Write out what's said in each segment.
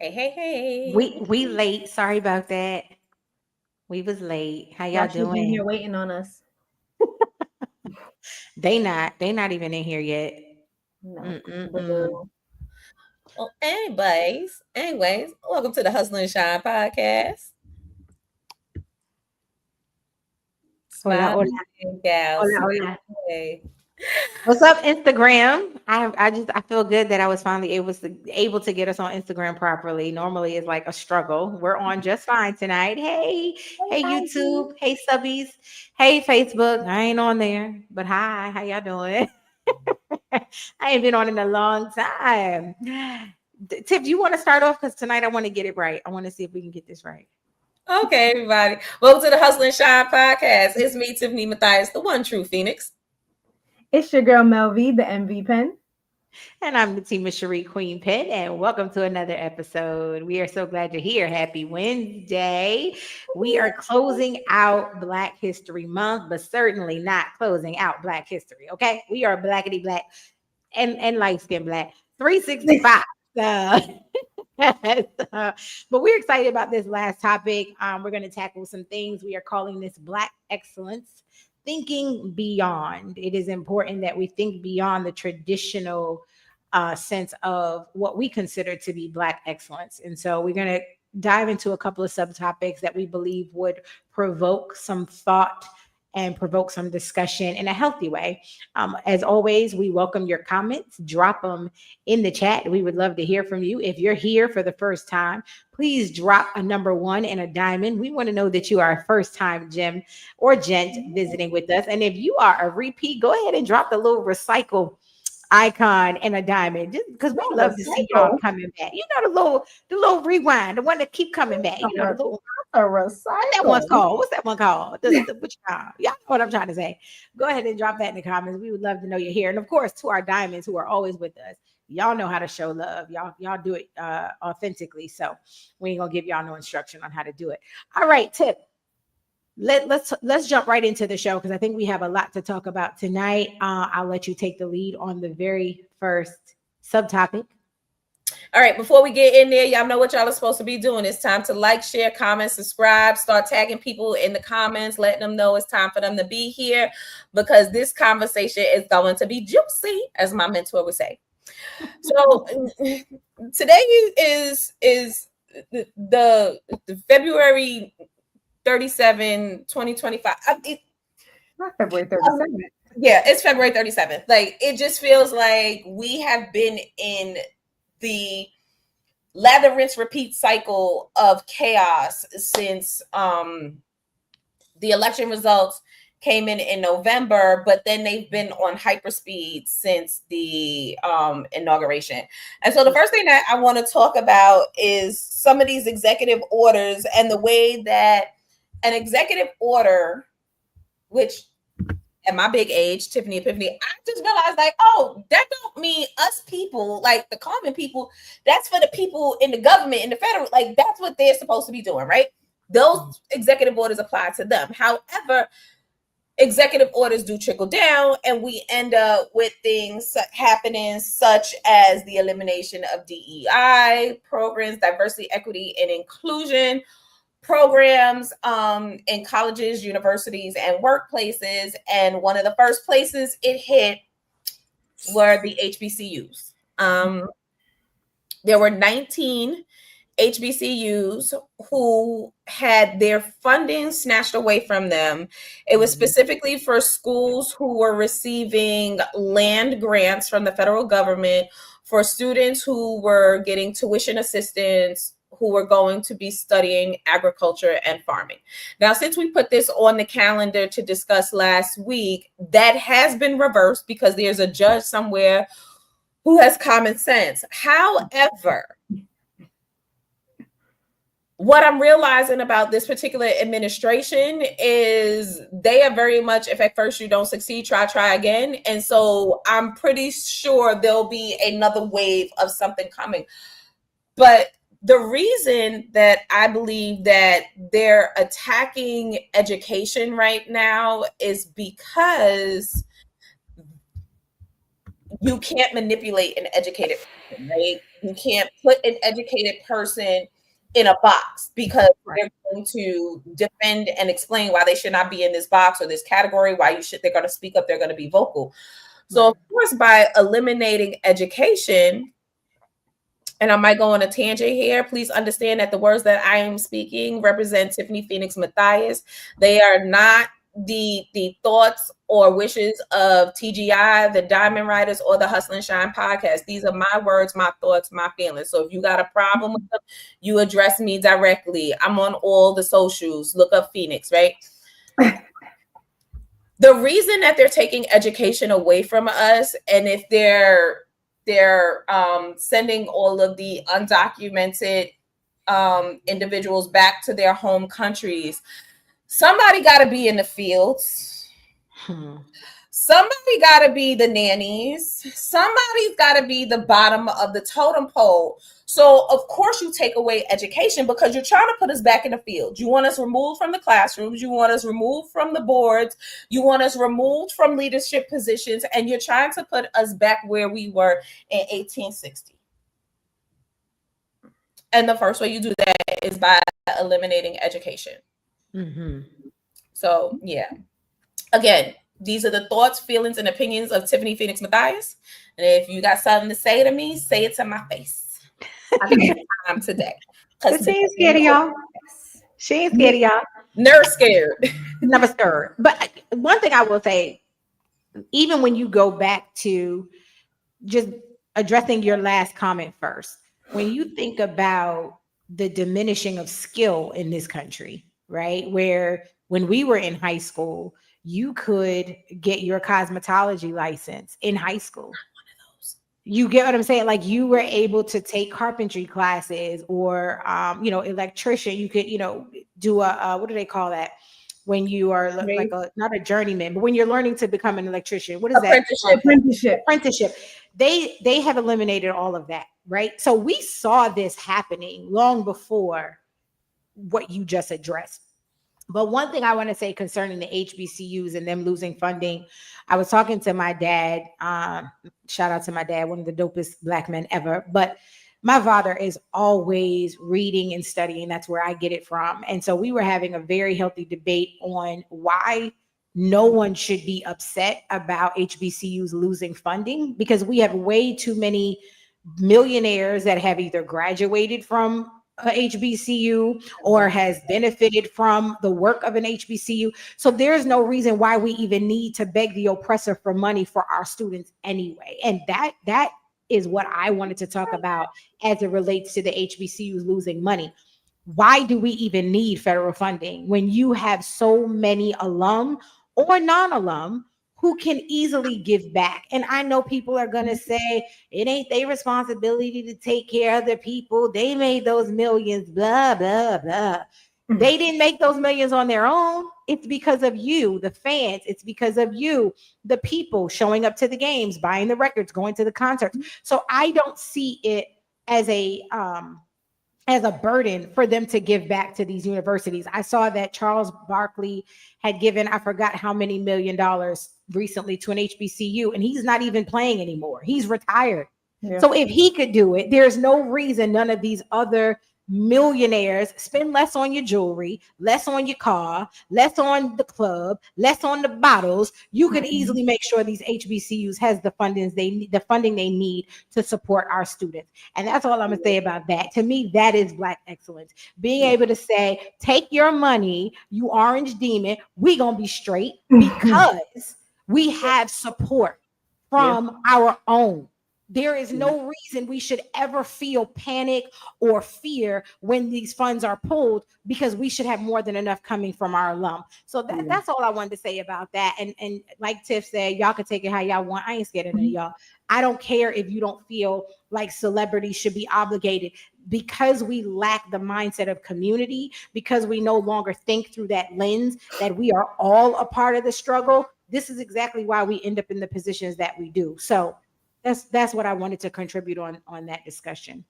Hey, hey, hey. We late. Sorry about that. We was late. How Y'all y'all should have been here doing? waiting on us. They not even in here yet. No. Mm-mm-mm. Boo. Well, anyways, welcome to the Hustle and Shine podcast. Hola, hola, Smiling gals. hola, hola. Hey. What's up, Instagram? I feel good that I was finally able to get us on Instagram properly. Normally it's like a struggle. We're on just fine tonight. Hey Hey, YouTube, Ivy. hey subbies, hey Facebook. I ain't on there, but hi, how y'all doing? I ain't been on in a long time. Tiff, you want to start off? Because tonight I want to get it right. I want to see if we can get this right. Okay, everybody. Welcome to the Hustle and Shine podcast. It's me, Tiffany Mathias, the one true Phoenix. It's your girl Mel V, the MV pen. And I'm Natima Sheree Queen Pen, and welcome to another episode. We are so glad you're here. Happy Wednesday. We are closing out Black History Month, but certainly not closing out Black history. Okay. We are blackity black and light skin black. 365. Uh, but we're excited about this last topic. We're going to tackle some things. We are calling this Black Excellence, thinking beyond. It is important that we think beyond the traditional sense of what we consider to be Black excellence. And so we're going to dive into a couple of subtopics that we believe would provoke some thought and provoke some discussion in a healthy way. As always, we welcome your comments. Drop them in the chat. We would love to hear from you. If you're here for the first time, please drop a number one and a diamond. We want to know that you are a first time gem or gent visiting with us. And if you are a repeat, go ahead and drop the little recycle icon and a diamond, just because we Not love to see y'all recycle. coming back. You know, the little rewind, the one that keep coming back. You know, the little, A what that one's recycle. called. What's that one called? What you call? Y'all know what I'm trying to say. Go ahead and drop that in the comments. We would love to know you're here. And of course, to our diamonds who are always with us, y'all know how to show love. Y'all do it authentically. So we ain't gonna give y'all no instruction on how to do it. All right, Tip. Let's jump right into the show because I think we have a lot to talk about tonight. I'll let you take the lead on the very first subtopic. All right, before we get in there, y'all know what y'all are supposed to be doing. It's time to like, share, comment, subscribe, start tagging people in the comments, letting them know it's time for them to be here because this conversation is going to be juicy, as my mentor would say. So today is the February 37, 2025. Not February 37th. Yeah, it's February 37th. Like, it just feels like we have been in the lather, rinse, repeat cycle of chaos since the election results came in November, but then they've been on hyperspeed since the inauguration. And so the first thing that I want to talk about is some of these executive orders and the way that an executive order, which at my big age, Tiffany Epiphany, I just realized like, oh, that don't mean us people, like the common people. That's for the people in the government, in the federal, like that's what they're supposed to be doing, right? Those executive orders apply to them. However, executive orders do trickle down and we end up with things happening such as the elimination of DEI programs, diversity, equity, and inclusion programs in colleges, universities, and workplaces. And one of the first places it hit were the HBCUs. There were 19 HBCUs who had their funding snatched away from them. It was specifically for schools who were receiving land grants from the federal government, for students who were getting tuition assistance, who were going to be studying agriculture and farming. Now, since we put this on the calendar to discuss last week, that has been reversed because there's a judge somewhere who has common sense. However, what I'm realizing about this particular administration is they are very much, if at first you don't succeed, try again. And so I'm pretty sure there'll be another wave of something coming. But the reason that I believe that they're attacking education right now is because you can't manipulate an educated person, right? You can't put an educated person in a box because they're going to defend and explain why they should not be in this box or this category, they're going to speak up, they're going to be vocal. So of course, by eliminating education, and I might go on a tangent here, please understand that the words that I am speaking represent Tiffany Phoenix Mathias. They are not the thoughts or wishes of TGI, the Diamond Writers, or the Hustle and Shine podcast. These are my words, my thoughts, my feelings. So if you got a problem with them, you address me directly. I'm on all the socials. Look up Phoenix, right? The reason that they're taking education away from us, and if they're sending all of the undocumented individuals back to their home countries, somebody got to be in the fields. Somebody got to be the nannies. Somebody's got to be the bottom of the totem pole. So, of course, you take away education because you're trying to put us back in the field. You want us removed from the classrooms. You want us removed from the boards. You want us removed from leadership positions. And you're trying to put us back where we were in 1860. And the first way you do that is by eliminating education. Mm-hmm. So, yeah. Again, these are the thoughts, feelings, and opinions of Tiffany Phoenix Mathias. And if you got something to say to me, say it to my face. I got time today. She ain't scared of y'all. She ain't scared of y'all. Never scared. Never scared. But one thing I will say, even when you go back to just addressing your last comment first, when you think about the diminishing of skill in this country, right? Where when we were in high school, you could get your cosmetology license in high school. You get what I'm saying? Like you were able to take carpentry classes or, electrician. You could, do what do they call that? When you are like not a journeyman, but when you're learning to become an electrician, what is that? Apprenticeship. They have eliminated all of that, right? So we saw this happening long before what you just addressed. But one thing I want to say concerning the HBCUs and them losing funding, I was talking to my dad. Shout out to my dad, one of the dopest Black men ever. But my father is always reading and studying. That's where I get it from. And so we were having a very healthy debate on why no one should be upset about HBCUs losing funding, because we have way too many millionaires that have either graduated from a HBCU or has benefited from the work of an HBCU. So there's no reason why we even need to beg the oppressor for money for our students anyway. And that is what I wanted to talk about as it relates to the HBCUs losing money. Why do we even need federal funding when you have so many alum or non-alum who can easily give back? And I know people are going to say it ain't their responsibility to take care of the people. They made those millions, blah, blah, blah. They didn't make those millions on their own. It's because of you, the fans. It's because of you, the people showing up to the games, buying the records, going to the concerts. So I don't see it as a burden for them to give back to these universities. I saw that Charles Barkley had given, I forgot how many $1 million recently to an HBCU, and he's not even playing anymore. He's retired. Yeah. So if he could do it, there's no reason none of these other millionaires spend less on your jewelry, less on your car, less on the club, less on the bottles. You could easily make sure these HBCUs has the funding they need to support our students. And that's all I'm gonna say about that. To me, that is Black excellence. Being able to say, take your money, you orange demon, we gonna be straight because we have support from our own. There is no reason we should ever feel panic or fear when these funds are pulled, because we should have more than enough coming from our alum. So that's all I wanted to say about that. And like Tiff said, y'all can take it how y'all want. I ain't scared of none of y'all. I don't care if you don't feel like celebrities should be obligated, because we lack the mindset of community, because we no longer think through that lens that we are all a part of the struggle. This is exactly why we end up in the positions that we do. So that's what I wanted to contribute on that discussion.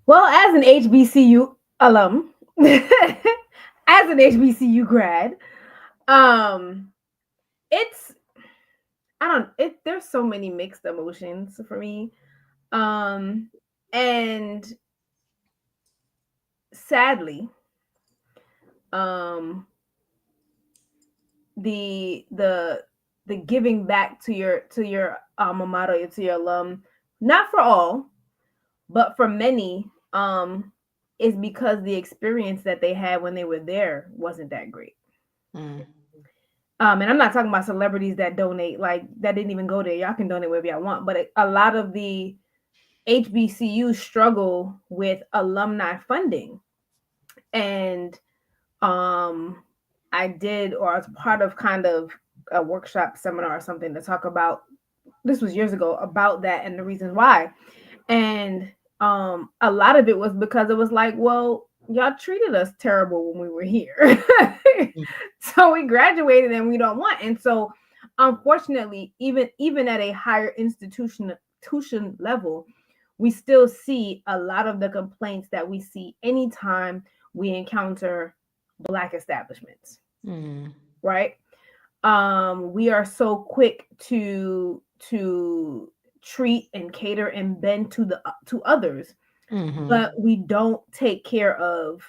Well, as an HBCU alum, as an HBCU grad, there's so many mixed emotions for me. And sadly, um, the giving back to your alma mater, to your alum, not for all, but for many, is because the experience that they had when they were there wasn't that great. Mm. And I'm not talking about celebrities that donate, like that didn't even go there. Y'all can donate wherever y'all want, but a lot of the HBCUs struggle with alumni funding. And I did, or as part of kind of a workshop seminar or something to talk about, this was years ago, about that and the reasons why. And a lot of it was because it was like, well, y'all treated us terrible when we were here. So we graduated and we don't want. And so unfortunately, even at a higher institution level, we still see a lot of the complaints that we see anytime we encounter Black establishments. Right? We are so quick to treat and cater and bend to others, but we don't take care of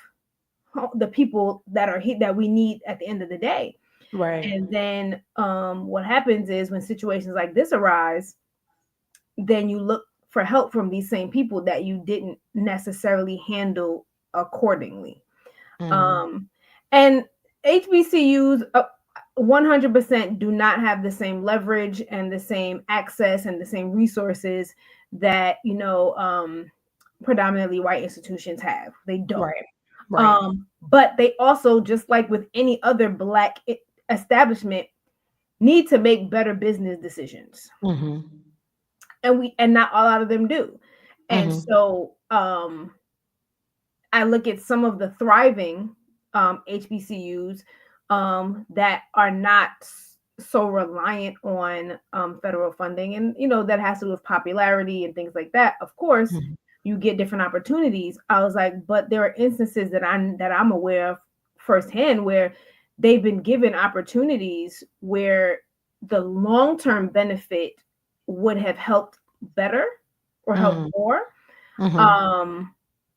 the people that are here that we need at the end of the day. Right. And then what happens is when situations like this arise, then you look for help from these same people that you didn't necessarily handle accordingly. And HBCUs 100% do not have the same leverage and the same access and the same resources that, predominantly white institutions have. They don't. Right. Right. But they also, just like with any other Black establishment, need to make better business decisions. And not a lot of them do. And so I look at some of the thriving HBCUs that are not so reliant on federal funding, and that has to do with popularity and things like that. Of course, you get different opportunities. I was like, but there are instances that I'm aware of firsthand where they've been given opportunities where the long-term benefit would have helped better or helped more.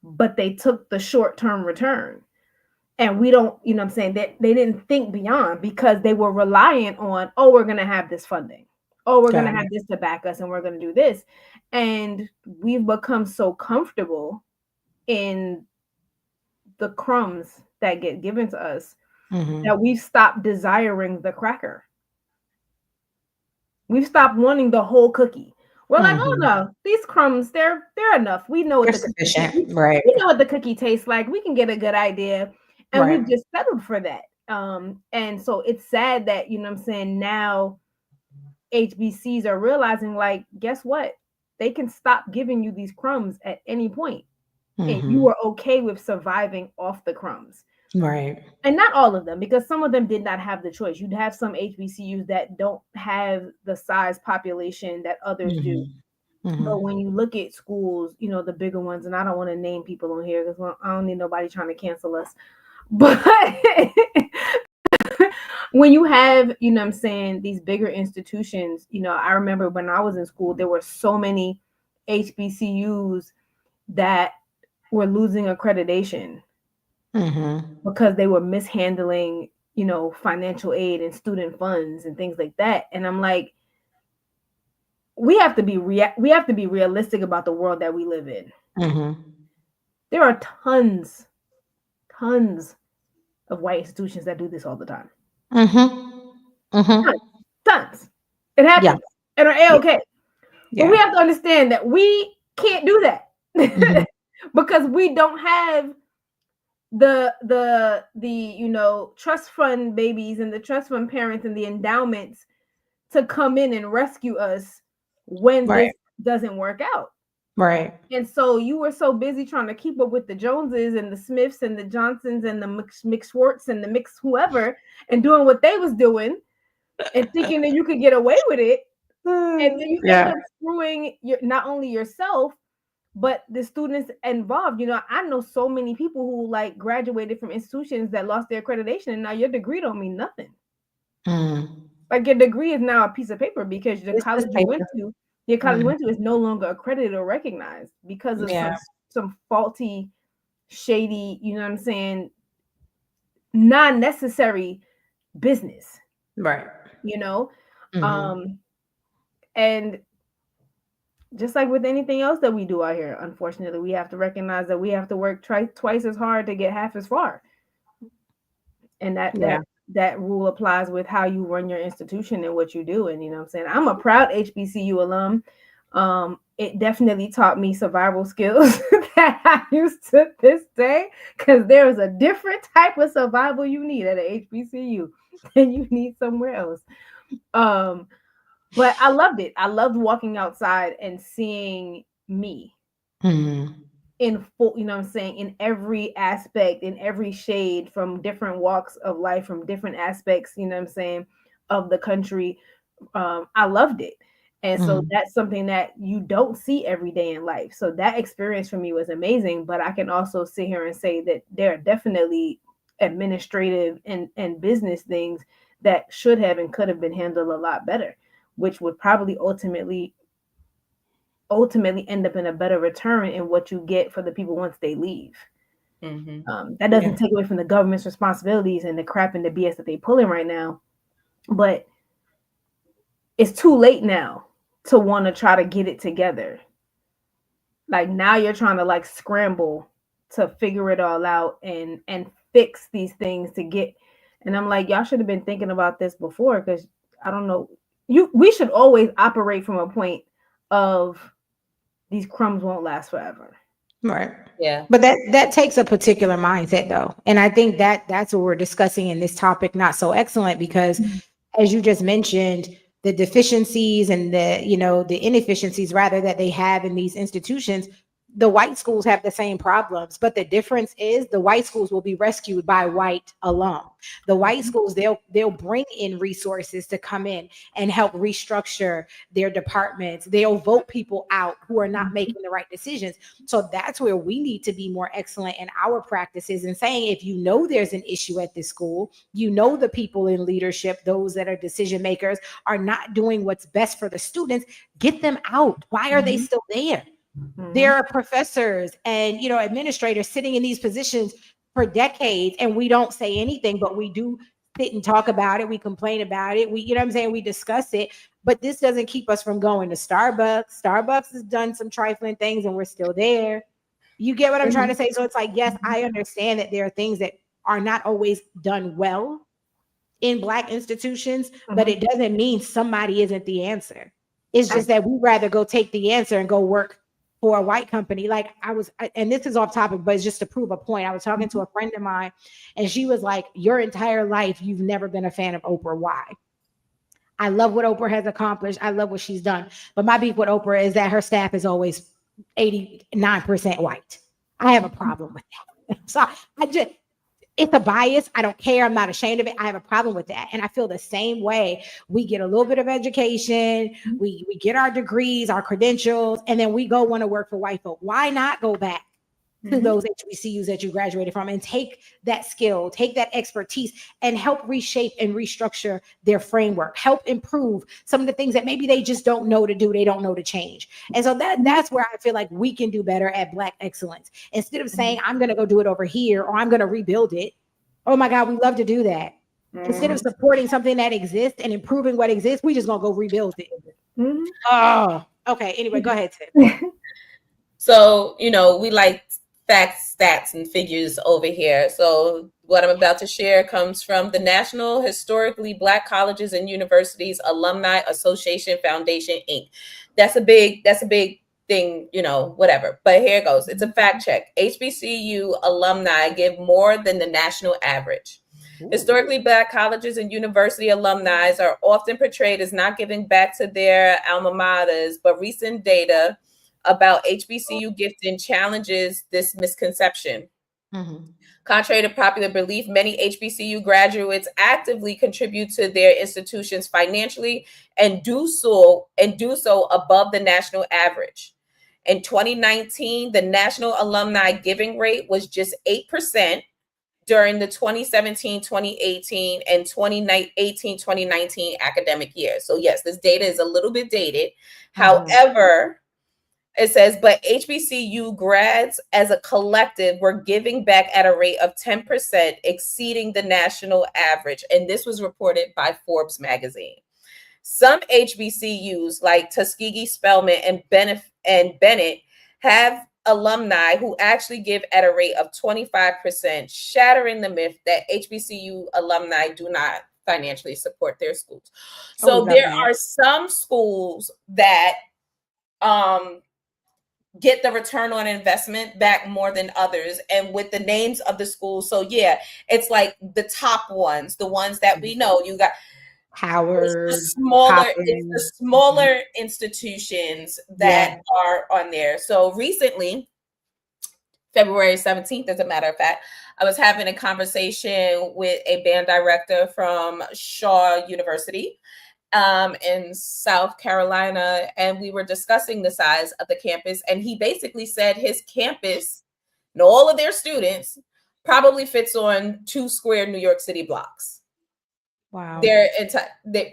But they took the short-term return. And we don't, what I'm saying, that they didn't think beyond, because they were reliant on, we're going to have this funding. We're going to have this to back us, and we're going to do this. And we've become so comfortable in the crumbs that get given to us that we've stopped desiring the cracker. We've stopped wanting the whole cookie. We're like, oh no, these crumbs, they're enough. We know what sufficient, right? We know what the cookie tastes like. We can get a good idea. And we've just settled for that. And so it's sad that, what I'm saying, now HBCs are realizing, like, guess what? They can stop giving you these crumbs at any point. And you are okay with surviving off the crumbs. Right. And not all of them, because some of them did not have the choice. You'd have some HBCUs that don't have the size population that others do. But when you look at schools, the bigger ones, and I don't want to name people on here because I don't need nobody trying to cancel us. But when you have, what I'm saying, these bigger institutions, I remember when I was in school, there were so many HBCUs that were losing accreditation because they were mishandling, financial aid and student funds and things like that. And I'm like, we have to be realistic about the world that we live in. There are tons of white institutions that do this all the time. Tons. It happens. And are okay. But we have to understand that we can't do that because we don't have the trust fund babies and the trust fund parents and the endowments to come in and rescue us when this doesn't work out. Right. And so you were so busy trying to keep up with the Joneses and the Smiths and the Johnsons and the McSwartz and the Mix whoever and doing what they was doing and thinking that you could get away with it. And then you end up screwing not only yourself, but the students involved. I know so many people who like graduated from institutions that lost their accreditation, and now your degree don't mean nothing. Like your degree is now a piece of paper because the college you went to your college you went to is no longer accredited or recognized because of some faulty, shady, you know what I'm saying, non-necessary business. Right. You know? And just like with anything else that we do out here, unfortunately, we have to recognize that we have to work twice as hard to get half as far. And that rule applies with how you run your institution and what you do. And you know what I'm saying? I'm a proud HBCU alum. It definitely taught me survival skills that I use to this day, because there is a different type of survival you need at an HBCU than you need somewhere else. But I loved it. I loved walking outside and seeing me in full, you know what I'm saying, in every aspect, in every shade, from different walks of life, from different aspects, you know what I'm saying, of the country. I loved it. And so that's something that you don't see every day in life. So that experience for me was amazing. But I can also sit here and say that there are definitely administrative and business things that should have and could have been handled a lot better, which would probably ultimately end up in a better return in what you get for the people once they leave. That doesn't take away from the government's responsibilities and the crap and the BS that they pulling right now. But it's too late now to want to try to get it together. Like now you're trying to like scramble to figure it all out and fix these things to get. And I'm like, y'all should have been thinking about this before, because I don't know. We should always operate from a point of these crumbs won't last forever. Right. Yeah. But that takes a particular mindset though. And I think that's what we're discussing in this topic, Not So Excellent, because as you just mentioned, the deficiencies and the inefficiencies rather that they have in these institutions, the white schools have the same problems, but the difference is the white schools will be rescued by white alum. The white schools, they'll bring in resources to come in and help restructure their departments. They'll vote people out who are not making the right decisions. So that's where we need to be more excellent in our practices and saying, if you know there's an issue at this school, you know the people in leadership, those that are decision makers, are not doing what's best for the students, get them out. Why are they still there? There are professors and administrators sitting in these positions for decades, and we don't say anything, but we do sit and talk about it. We complain about it. We discuss it, but this doesn't keep us from going to Starbucks. Starbucks has done some trifling things and we're still there. You get what I'm trying to say? So it's like, yes, I understand that there are things that are not always done well in Black institutions, but it doesn't mean somebody isn't the answer. It's just that we'd rather go take the answer and go work for a white company. Like and this is off topic, but it's just to prove a point. I was talking to a friend of mine and she was like, your entire life, you've never been a fan of Oprah. Why? I love what Oprah has accomplished. I love what she's done. But my beef with Oprah is that her staff is always 89% white. I have a problem with that. So it's a bias. I don't care. I'm not ashamed of it. I have a problem with that. And I feel the same way. We get a little bit of education. We get our degrees, our credentials, and then we go want to work for white folk. Why not go back to those HBCUs that you graduated from and take that skill, take that expertise and help reshape and restructure their framework, help improve some of the things that maybe they just don't know to do. They don't know to change. And so that's where I feel like we can do better at Black excellence. Instead of saying, I'm going to go do it over here, or I'm going to rebuild it. Oh my God, we love to do that. Instead of supporting something that exists and improving what exists, we just going to go rebuild it. Oh, okay. Anyway, go ahead, Tiff. So, we like facts, stats, and figures over here. So what I'm about to share comes from the National Historically Black Colleges and Universities Alumni Association Foundation, Inc. That's a big thing, whatever. But here it goes. It's a fact check. HBCU alumni give more than the national average. Historically Black colleges and university alumni are often portrayed as not giving back to their alma maters, but recent data about HBCU gifting challenges this misconception. Contrary to popular belief, many HBCU graduates actively contribute to their institutions financially and do so above the national average. In 2019, the national alumni giving rate was just 8%, during the 2017, 2018, and 2018, 2019 academic year. So yes, this data is a little bit dated. However, it says, but HBCU grads as a collective were giving back at a rate of 10%, exceeding the national average. And this was reported by Forbes magazine. Some HBCUs like Tuskegee, Spelman, and Bennett have alumni who actually give at a rate of 25%, shattering the myth that HBCU alumni do not financially support their schools. So there are some schools that get the return on investment back more than others, and with the names of the schools. So yeah, it's like the top ones, the ones that we know. You got Howard, it's the smaller institutions that are on there. So recently, February 17th, as a matter of fact, I was having a conversation with a band director from Shaw University in South Carolina, and we were discussing the size of the campus. And he basically said his campus and all of their students probably fits on 2 square New York City blocks. Wow.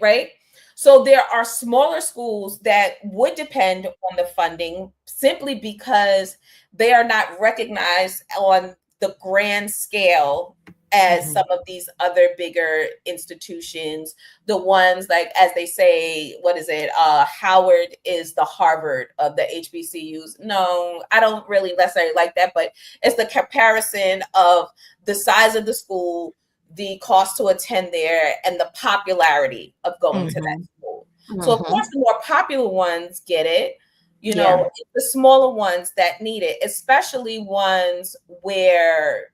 Right? So there are smaller schools that would depend on the funding simply because they are not recognized on the grand scale as some of these other bigger institutions. The ones like, as they say, what is it? Howard is the Harvard of the HBCUs. No, I don't really necessarily like that, but it's the comparison of the size of the school, the cost to attend there, and the popularity of going to that school. So of course, the more popular ones get it. You know, it's the smaller ones that need it, especially ones where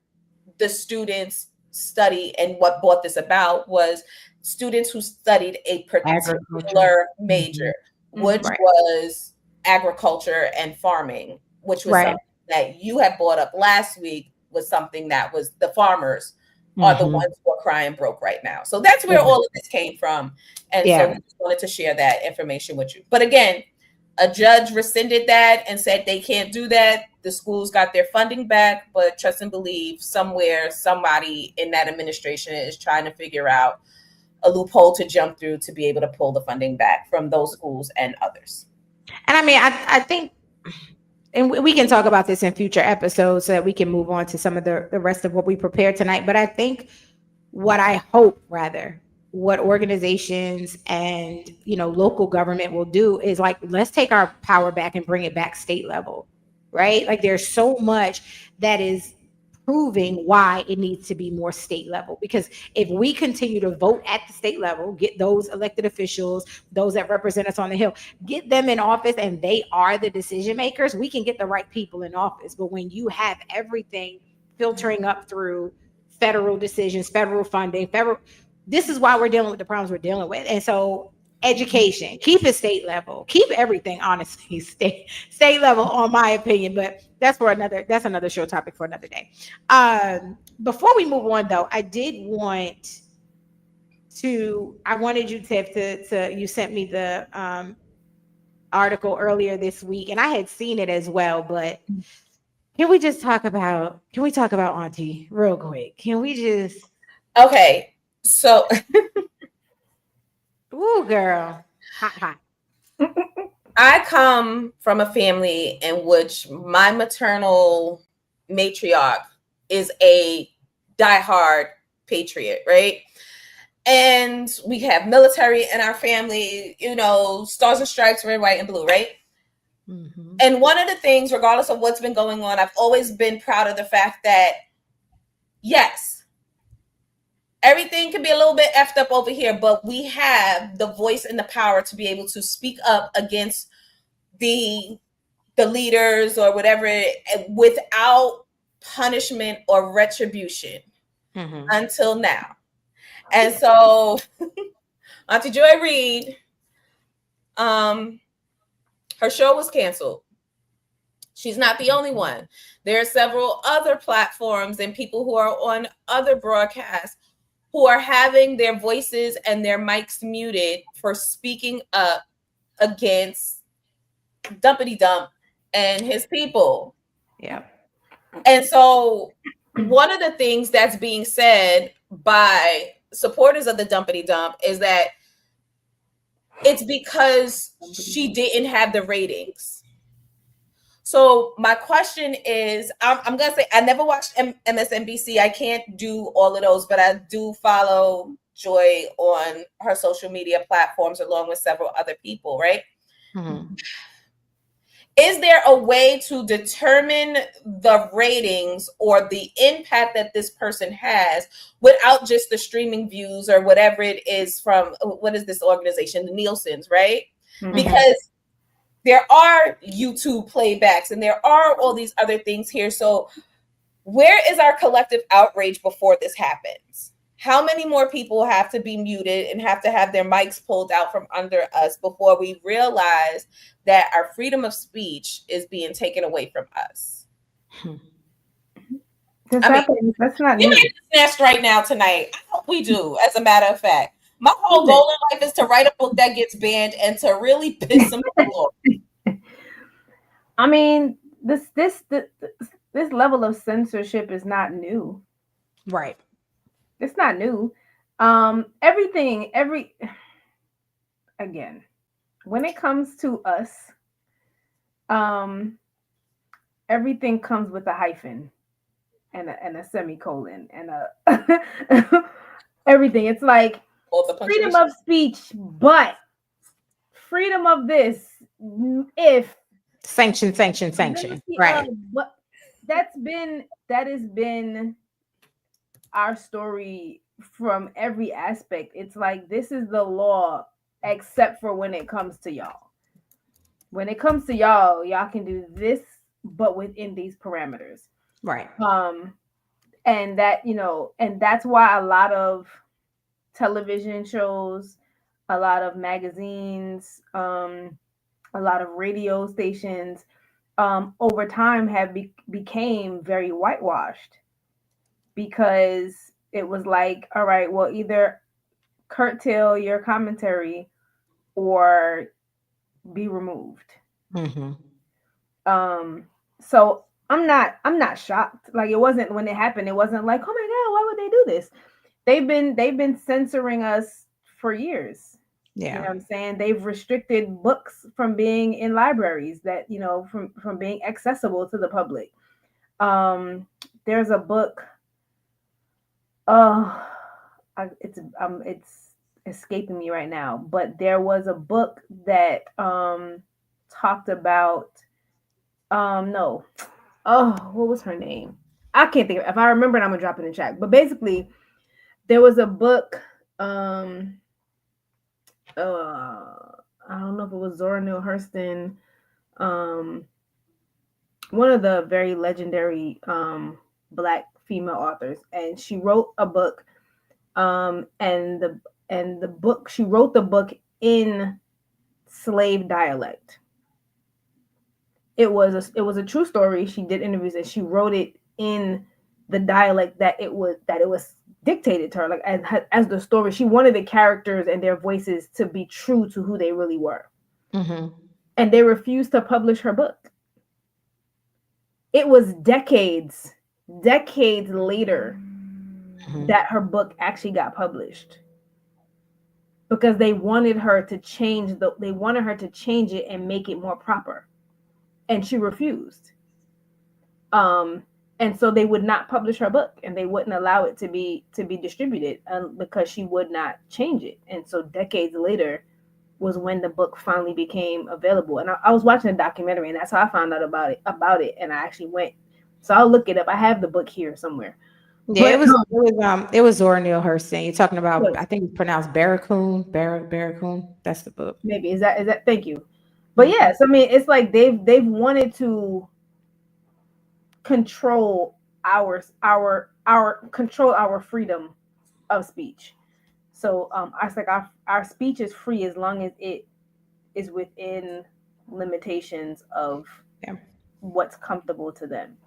the students study. And what brought this about was students who studied a particular major, which was agriculture and farming, which was something that you had brought up last week, was something that was the farmers are the ones who are crying broke right now. So that's where all of this came from. And so we just wanted to share that information with you. But again, a judge rescinded that and said they can't do that. The schools got their funding back, but trust and believe somewhere, somebody in that administration is trying to figure out a loophole to jump through to be able to pull the funding back from those schools and others. And I mean, I think, and we can talk about this in future episodes so that we can move on to some of the rest of what we prepared tonight. But I think what I hope, rather, what organizations and, you know, local government will do is like, let's take our power back and bring it back state level, right? Like there's so much that is proving why it needs to be more state level, because if we continue to vote at the state level, get those elected officials, those that represent us on the Hill, get them in office and they are the decision makers, we can get the right people in office. But when you have everything filtering up through federal decisions, federal funding, this is why we're dealing with the problems we're dealing with. And so education, keep it state level, keep everything honestly state level, on my opinion. But that's another show topic for another day. Before we move on though, I wanted you, Tiff, to you sent me the article earlier this week, and I had seen it as well, but can we talk about Auntie real quick? Can we just Okay. So ooh, girl, hot. I come from a family in which my maternal matriarch is a diehard patriot, right? And we have military in our family, you know, stars and stripes, red, white, and blue, right? And one of the things, regardless of what's been going on, I've always been proud of the fact that, yes, everything can be a little bit effed up over here, but we have the voice and the power to be able to speak up against the leaders or whatever without punishment or retribution until now. And so Auntie Joy Reid, her show was canceled. She's not the only one. There are several other platforms and people who are on other broadcasts who are having their voices and their mics muted for speaking up against Dumpity Dump and his people. Yeah. And so one of the things that's being said by supporters of the Dumpity Dump is that it's because she didn't have the ratings. So my question is, I'm gonna say I never watched MSNBC. I can't do all of those, but I do follow Joy on her social media platforms along with several other people, right? Mm-hmm. Is there a way to determine the ratings or the impact that this person has without just the streaming views or whatever it is from, what is this organization, the Nielsen's, right? Mhm. Because there are YouTube playbacks and there are all these other things here. So where is our collective outrage before this happens? How many more people have to be muted and have to have their mics pulled out from under us before we realize that our freedom of speech is being taken away from us? That's not we new. might get snatched right now tonight. I hope we do, as a matter of fact. My whole goal in life is to write a book that gets banned and to really piss some people off. I mean, this level of censorship is not new. Right. It's not new. Again, when it comes to us, everything comes with a hyphen and a semicolon and a everything. It's like freedom of speech, but freedom of this if sanction. Right. But that has been our story from every aspect. It's like, this is the law, except for when it comes to y'all. When it comes to y'all can do this, but within these parameters. Right. And that, and that's why a lot of television shows, a lot of magazines, a lot of radio stations, over time have became very whitewashed, because it was like, all right, well, either curtail your commentary or be removed. Mm-hmm. So I'm not shocked. Like, it wasn't, when it happened, it wasn't like, oh my God, why would they do this? They've been censoring us for years. Yeah. You know what I'm saying? They've restricted books from being in libraries, that, from being accessible to the public. There's a book. It's escaping me right now, but there was a book that talked about what was her name? I can't think of it. If I remember it, I'm gonna drop it in the chat. But basically, there was a book. I don't know if it was Zora Neale Hurston, one of the very legendary Black female authors, and she wrote a book. And the book, she wrote the book in slave dialect. It was a true story. She did interviews and she wrote it in the dialect that it was dictated to her, like as the story. She wanted the characters and their voices to be true to who they really were. Mm-hmm. And they refused to publish her book. It was decades later that her book actually got published, because they wanted her to change it and make it more proper, and she refused. And so they would not publish her book, and they wouldn't allow it to be distributed, because she would not change it. And so decades later was when the book finally became available. And I was watching a documentary, and that's how I found out about it. And I actually went, so I'll look it up. I have the book here somewhere. Yeah, it was Zora Neale Hurston. You're talking about, I think it's pronounced Barracoon. Barracoon. That's the book. Maybe is that. Thank you. But yes, I mean, it's like they've wanted to control our freedom of speech. So I was like, our speech is free as long as it is within limitations of what's comfortable to them,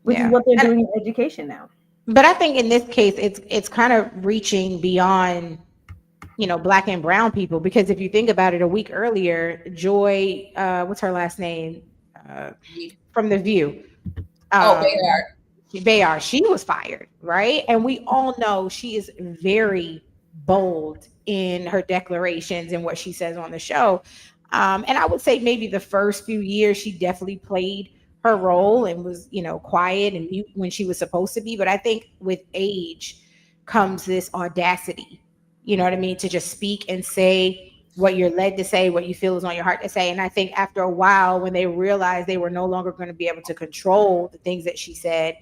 which is what they're doing in education now. But I think in this case, it's kind of reaching beyond, Black and brown people, because if you think about it, a week earlier, Joy, what's her last name, from The View? Behar. Bayard, she was fired, right? And we all know she is very bold in her declarations and what she says on the show. And I would say maybe the first few years she definitely played her role and was, quiet and mute when she was supposed to be. But I think with age comes this audacity, you know what I mean, to just speak and say what you're led to say, what you feel is on your heart to say. And I think after a while, when they realized they were no longer going to be able to control the things that she said,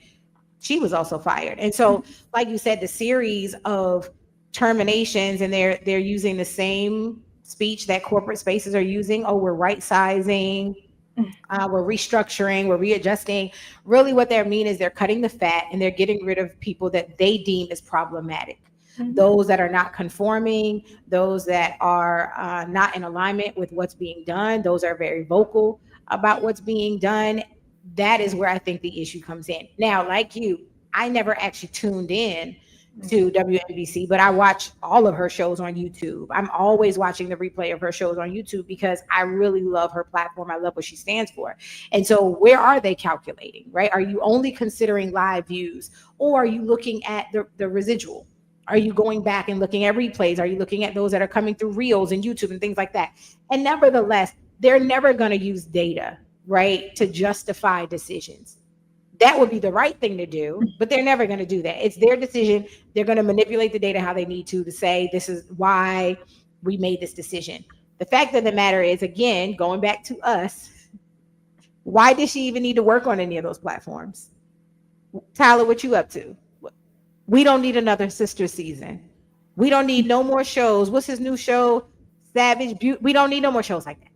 she was also fired. And so, like you said, the series of terminations, and they're using the same speech that corporate spaces are using. Oh, we're right sizing, we're restructuring, we're readjusting. Really, what they mean is they're cutting the fat and they're getting rid of people that they deem as problematic. Those that are not conforming, those that are not in alignment with what's being done, those are very vocal about what's being done. That is where I think the issue comes in. Now, like you, I never actually tuned in to WNBC, but I watch all of her shows on YouTube. I'm always watching the replay of her shows on YouTube because I really love her platform. I love what she stands for. And so where are they calculating, right? Are you only considering live views, or are you looking at the residual? Are you going back and looking at replays? Are you looking at those that are coming through Reels and YouTube and things like that? And nevertheless, they're never going to use data, right, to justify decisions. That would be the right thing to do, but they're never going to do that. It's their decision. They're going to manipulate the data how they need to say, this is why we made this decision. The fact of the matter is, again, going back to us, why did she even need to work on any of those platforms? Tyler, what you up to? We don't need another sister season. We don't need no more shows. What's his new show? Savage Beauty. We don't need no more shows like that.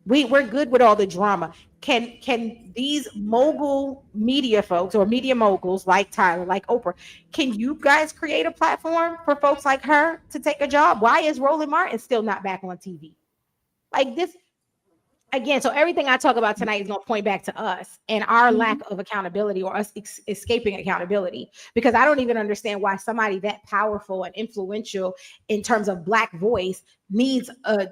We're good with all the drama. Can these mogul media folks or media moguls like Tyler, like Oprah, can you guys create a platform for folks like her to take a job? Why is Roland Martin still not back on TV? Like this, again, so everything I talk about tonight is going to point back to us and our lack of accountability, or us escaping accountability, because I don't even understand why somebody that powerful and influential in terms of Black voice needs a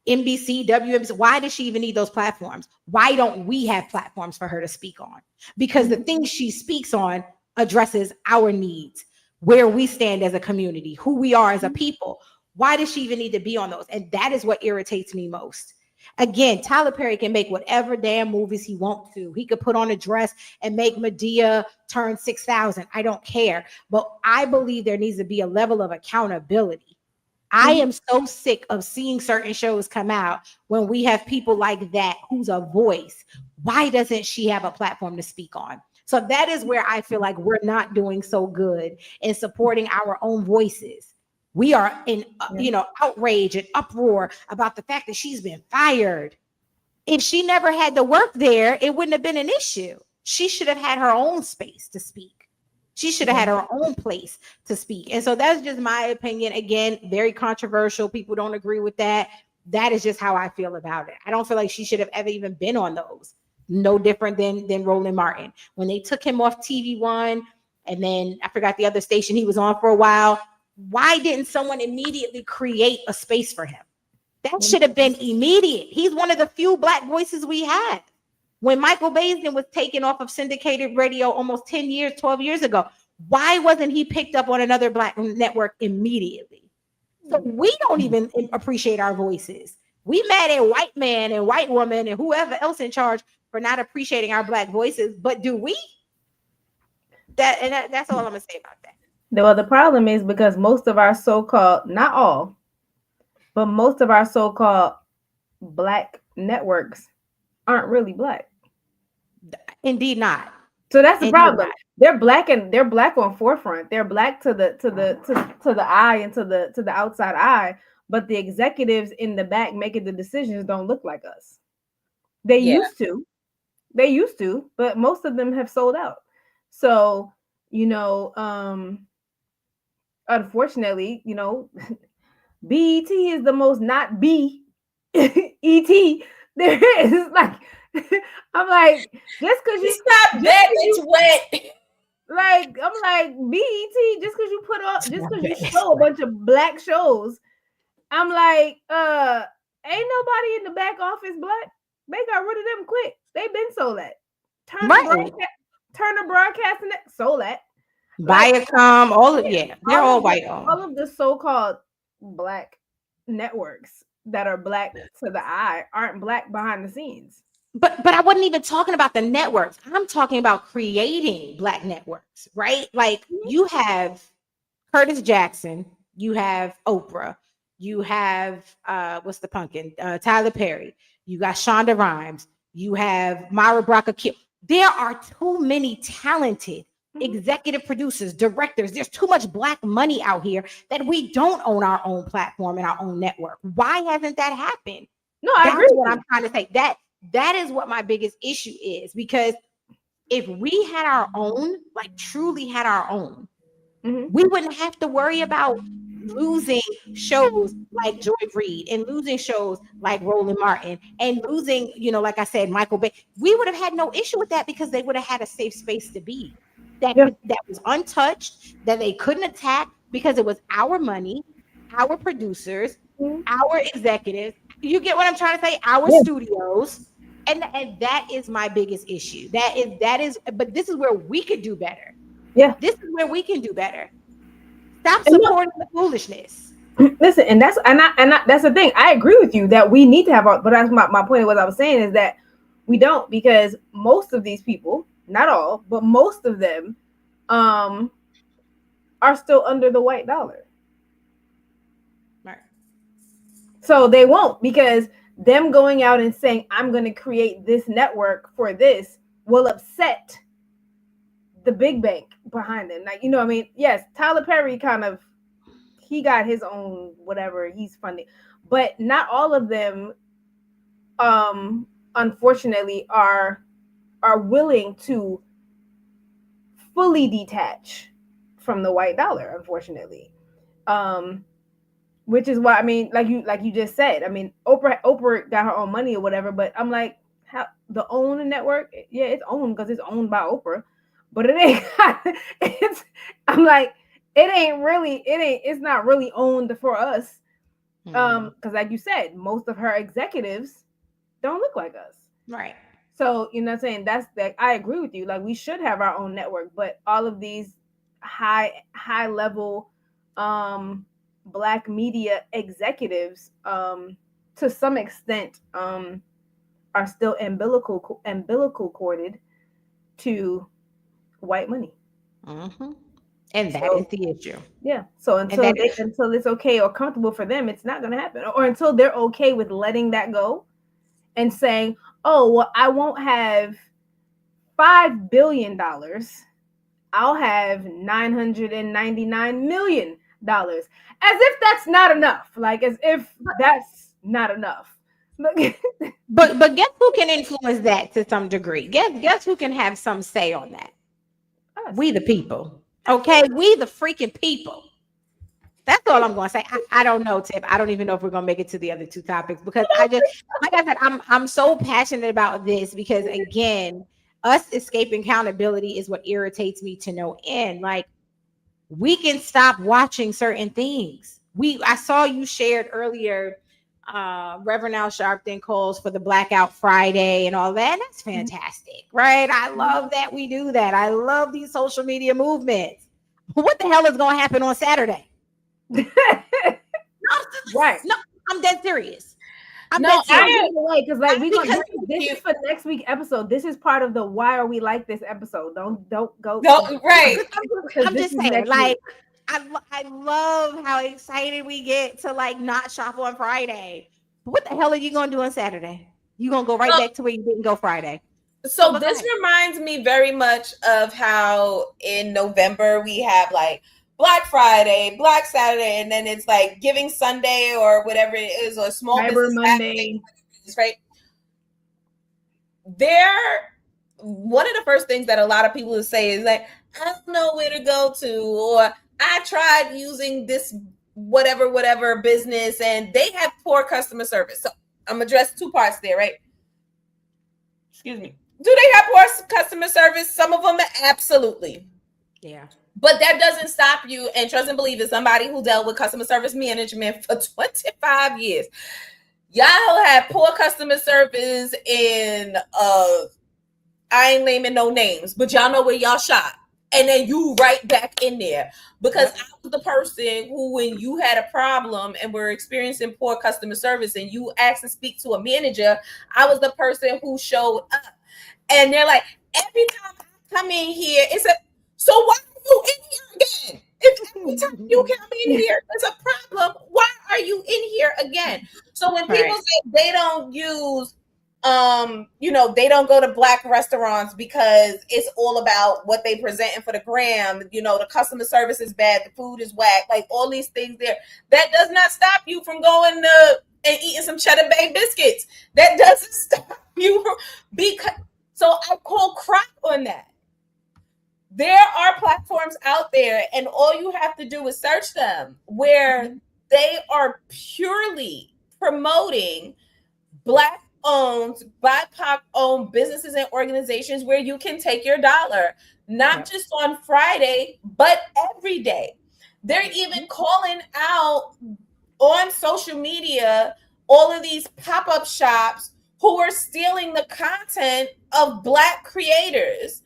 NBC, WMC. Why does she even need those platforms? Why don't we have platforms for her to speak on? Because the things she speaks on addresses our needs, where we stand as a community, who we are as a people. Why does she even need to be on those? And that is what irritates me most. Again, Tyler Perry can make whatever damn movies he wants to. He could put on a dress and make Medea turn 6,000. I don't care. But I believe there needs to be a level of accountability. I am so sick of seeing certain shows come out when we have people like that who's a voice. Why doesn't she have a platform to speak on? So that is where I feel like we're not doing so good in supporting our own voices. We are in, outrage and uproar about the fact that she's been fired. If she never had to work there, it wouldn't have been an issue. She should have had her own space to speak. She should have had her own place to speak. And so that's just my opinion. Again, very controversial. People don't agree with that. That is just how I feel about it. I don't feel like she should have ever even been on those. No different than Roland Martin. When they took him off TV One, and then I forgot the other station he was on for a while, why didn't someone immediately create a space for him? That should have been immediate. He's one of the few Black voices we had. When Michael Baisden was taken off of syndicated radio almost 10 years, 12 years ago, why wasn't he picked up on another Black network immediately? So we don't even appreciate our voices. We mad at white man and white woman and whoever else in charge for not appreciating our Black voices. But do we? That's all I'm going to say about that. Well, the problem is because most of our so-called, not all, but most of our so-called Black networks aren't really Black. Indeed not. So that's the problem. They're Black and they're Black on forefront. They're Black to the eye and to the outside eye, but the executives in the back making the decisions don't look like us. They used to, but most of them have sold out. So, unfortunately, BET is the most not B ET there is. Like, I'm like, just because you stop that, it's wet. Like, I'm like, BET, just because you put on, just because you show a bunch of Black shows, I'm like, ain't nobody in the back office Black. They got rid of them quick. They been sold that. Turner Broadcasting sold at. Viacom, they're all white owned. All of the so-called black networks that are black to the eye aren't black behind the scenes. But I wasn't even talking about the networks. I'm talking about creating black networks, right? Like you have Curtis Jackson, you have Oprah, you have what's the pumpkin? Tyler Perry, you got Shonda Rhimes, you have Myra Brock-Akil. There are too many talented executive producers, directors. There's too much black money out here that we don't own our own platform and our own network. Why hasn't that happened? No, I agree. That's what I'm trying to say. That is what my biggest issue is, because if we had our own, like truly had our own, we wouldn't have to worry about losing shows like Joy Reid and losing shows like Roland Martin and losing, like I said, Michael Bay. We would have had no issue with that because they would have had a safe space to be that was untouched, that they couldn't attack because it was our money, our producers, our executives. You get what I'm trying to say? Our studios. And that is my biggest issue. That is, but this is where we could do better. Yeah. This is where we can do better. Stop supporting the foolishness. Listen, and that's the thing. I agree with you that we need to have but that's my point of what I was saying is that we don't, because most of these people, not all, but most of them are still under the white dollar. Right. So they won't, because them going out and saying, I'm going to create this network for this will upset the big bank behind them. Like, I mean, yes, Tyler Perry he got his own whatever he's funding, but not all of them, unfortunately, are willing to fully detach from the white dollar, unfortunately. Which is why, I mean, like you just said, I mean, Oprah got her own money or whatever, but I'm like, how the own network? Yeah, it's owned because it's owned by Oprah, but it ain't. I'm like, it's not really owned for us, because like you said, most of her executives don't look like us, right? So you know what I'm saying, that's that. I agree with you. Like we should have our own network, but all of these high level black media executives to some extent are still umbilical corded to white money. And that is the issue. Yeah. So until it's okay or comfortable for them, it's not going to happen. Or until they're okay with letting that go and saying, oh, well, I won't have $5 billion. I'll have $999 million. As if that's not enough. Like as if that's not enough. But guess who can influence that to some degree? Guess who can have some say on that? Us. We the people. Okay, we the freaking people. That's all I'm going to say. I don't know, Tip. I don't even know if we're going to make it to the other two topics, because I just, like I said, I'm so passionate about this because, again, us escaping accountability is what irritates me to no end. Like, we can stop watching certain things. I saw you shared earlier, Reverend Al Sharpton calls for the Blackout Friday and all that. And that's fantastic, right? I love that we do that. I love these social media movements. What the hell is going to happen on Saturday? Right. No, I'm dead serious. Because like this is for next week episode. This is part of the why are we like this episode. Don't go. No, right. I'm just saying, like, I love how excited we get to like not shop on Friday. But what the hell are you gonna do on Saturday? You gonna go right back to where you didn't go Friday. So this reminds me very much of how in November we have like Black Friday, Black Saturday, and then it's like Giving Sunday or whatever it is, or Small Business Monday, right? One of the first things that a lot of people would say is like, I don't know where to go to, or I tried using this whatever business and they have poor customer service. So I'm gonna address two parts there, right? Excuse me. Do they have poor customer service? Some of them, absolutely. Yeah. But that doesn't stop you, and trust and believe, as somebody who dealt with customer service management for 25 years, y'all have poor customer service in I ain't naming no names, but y'all know where y'all shop. and then you right back in there. Because I was the person who, when you had a problem and were experiencing poor customer service and you asked to speak to a manager, I was the person who showed up. And they're like, every time I come in here, it's a, so why are you in here again? If every time you come in here, there's a problem, why are you in here again? So when people say they don't use, they don't go to Black restaurants because it's all about what they presenting for the gram, the customer service is bad, the food is whack, like all these things there, that does not stop you from going to and eating some Cheddar Bay biscuits. That doesn't stop you from, because, so I call crap on that. There are platforms out there, and all you have to do is search them, where they are purely promoting Black-owned, BIPOC-owned businesses and organizations where you can take your dollar, not just on Friday, but every day. They're even calling out on social media all of these pop-up shops who are stealing the content of Black creators.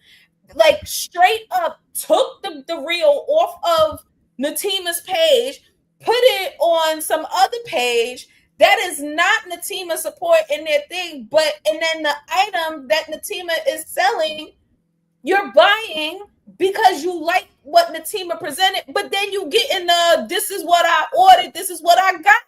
Like, straight up took the reel off of Natima's page, put it on some other page that is not Natima support in their thing, and then the item that Natima is selling, you're buying because you like what Natima presented, but then you get in this is what I ordered, this is what I got.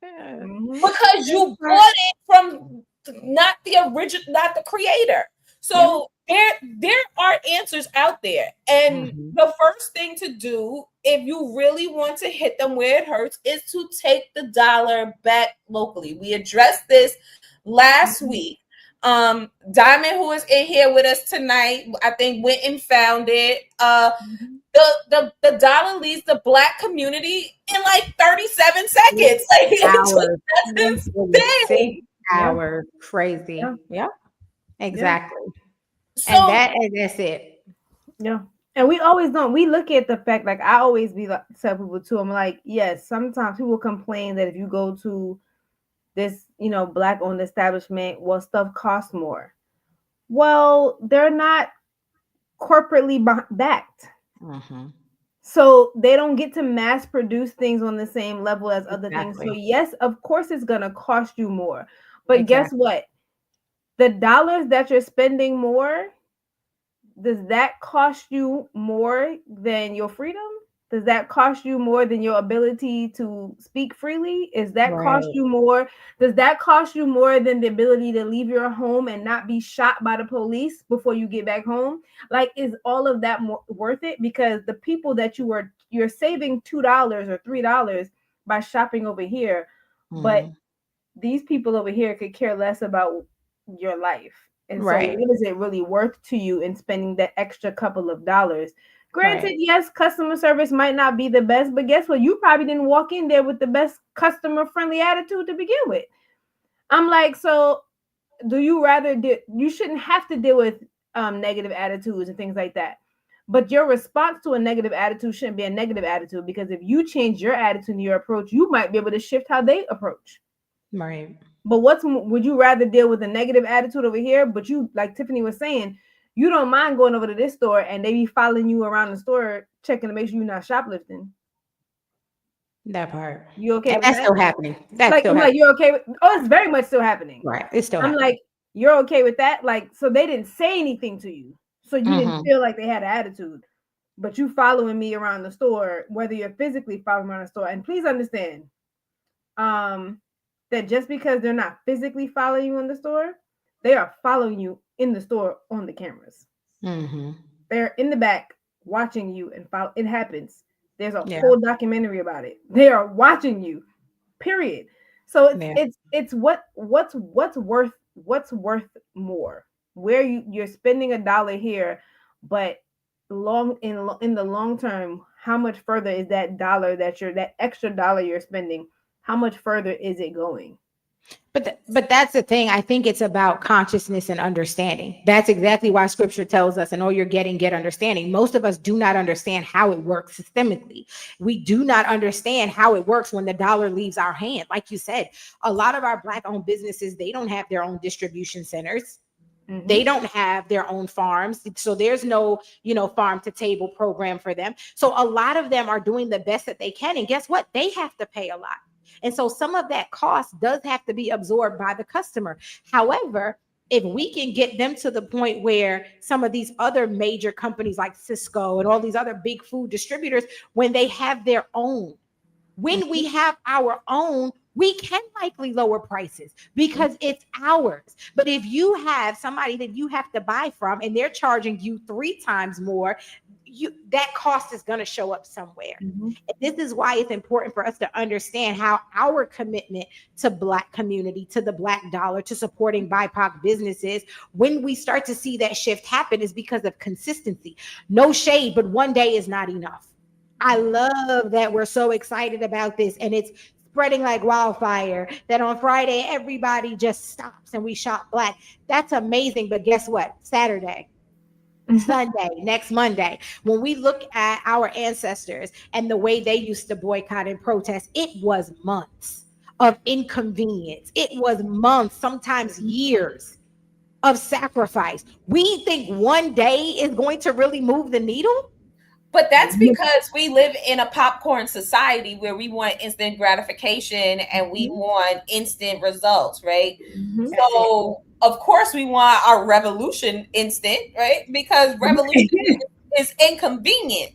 Because you bought it from not the original, not the creator. So there are answers out there. And the first thing to do, if you really want to hit them where it hurts, is to take the dollar back locally. We addressed this last week. Diamond, who is in here with us tonight, I think went and found it. The dollar leaves the Black community in like 37 seconds. Like, that's insane. Hours, crazy. Yeah, exactly. So, and that's it. Yeah. And we always don't. We look at the fact, like I always be like, tell people too. I'm like, yes, sometimes people complain that if you go to this, Black-owned establishment, well, stuff costs more. Well, they're not corporately backed. So they don't get to mass produce things on the same level as other things. So yes, of course it's going to cost you more. But guess what? The dollars that you're spending more, does that cost you more than your freedom? Does that cost you more than your ability to speak freely? Is that cost you more? Does that cost you more than the ability to leave your home and not be shot by the police before you get back home? Like, is all of that worth it? Because the people that you're saving $2 or $3 by shopping over here, but these people over here could care less about your life. And so what is it really worth to you in spending that extra couple of dollars? Granted, yes, customer service might not be the best, but guess what? You probably didn't walk in there with the best customer-friendly attitude to begin with. I'm like, so do you rather you shouldn't have to deal with negative attitudes and things like that. But your response to a negative attitude shouldn't be a negative attitude, because if you change your attitude and your approach, you might be able to shift how they approach. Right. But would you rather deal with a negative attitude over here? But you, like Tiffany was saying, you don't mind going over to this store and they be following you around the store, checking to make sure you're not shoplifting. That part. You okay? And that's still happening. Like, you're okay with? Oh, it's very much still happening. Right. It's still. I'm like, you're okay with that? Like, so they didn't say anything to you, so you didn't feel like they had an attitude. But you following me around the store, whether you're physically following around the store, and please understand, that just because they're not physically following you in the store, they are following you in the store on the cameras. They're in the back watching you and follow. It happens. There's a whole documentary about it. They are watching you, period. So it's what's worth more, where you're spending $1 here, but in the long term, how much further is that dollar that extra dollar you're spending? How much further is it going? But that's the thing. I think it's about consciousness and understanding. That's exactly why scripture tells us, and all you're getting, get understanding. Most of us do not understand how it works systemically. We do not understand how it works when the dollar leaves our hand. Like you said, a lot of our Black-owned businesses, they don't have their own distribution centers. They don't have their own farms. So there's no, farm to table program for them. So a lot of them are doing the best that they can. And guess what? They have to pay a lot. And so some of that cost does have to be absorbed by the customer. However, if we can get them to the point where some of these other major companies like Cisco and all these other big food distributors, when they have their own, when we have our own, we can likely lower prices because it's ours. But if you have somebody that you have to buy from and they're charging you 3 times more, that cost is going to show up somewhere. And this is why it's important for us to understand how our commitment to Black community, to the Black dollar, to supporting BIPOC businesses, when we start to see that shift happen, is because of consistency. No shade, but one day is not enough. I love that we're so excited about this, and it's spreading like wildfire, that on Friday, everybody just stops and we shop Black. That's amazing. But guess what? Saturday, Sunday, next Monday, when we look at our ancestors and the way they used to boycott and protest, it was months of inconvenience. It was months, sometimes years of sacrifice. We think one day is going to really move the needle. But that's because we live in a popcorn society where we want instant gratification and we want instant results, right? So, of course, we want our revolution instant, right? Because revolution is inconvenient.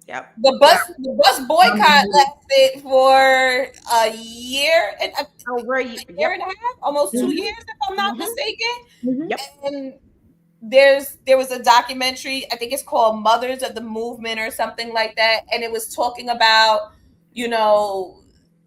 Yep. The bus boycott lasted for a year and a year and a half, almost 2 years, if I'm not mistaken. And there was a documentary, I think it's called Mothers of the Movement or something like that, and it was talking about,